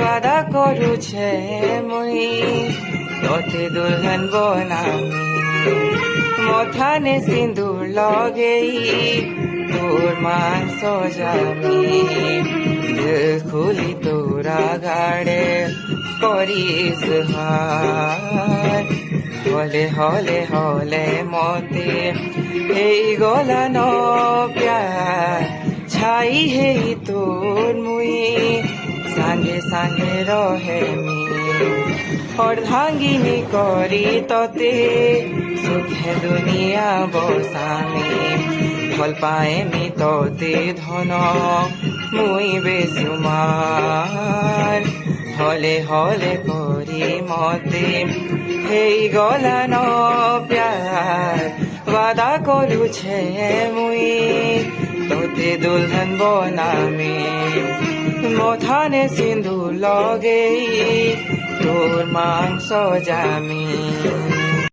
वादा करू छे मुई तोते दुल्हन बनामी मथाने सिंदूर लगेई तोर मान सजामी दिल खुली तोरा गाड़े करिस हार हले हले हले मते এই গলা ন প্যার ছাই হেই তোর মুই সাঙ্গে সাঙ্গে রহেমি অর্ধাঙ্গিনী করি ততে সুখে দুনিয়া বসামি ভাল পায়েমি ততে ধন মুই বেসুমার হলে হলে করি মতে এই গলা ন প্যার वादा करू छे मुई तोते दुल्हन बनामी मथाने सिंदूर लगेई तोर मान सजामी।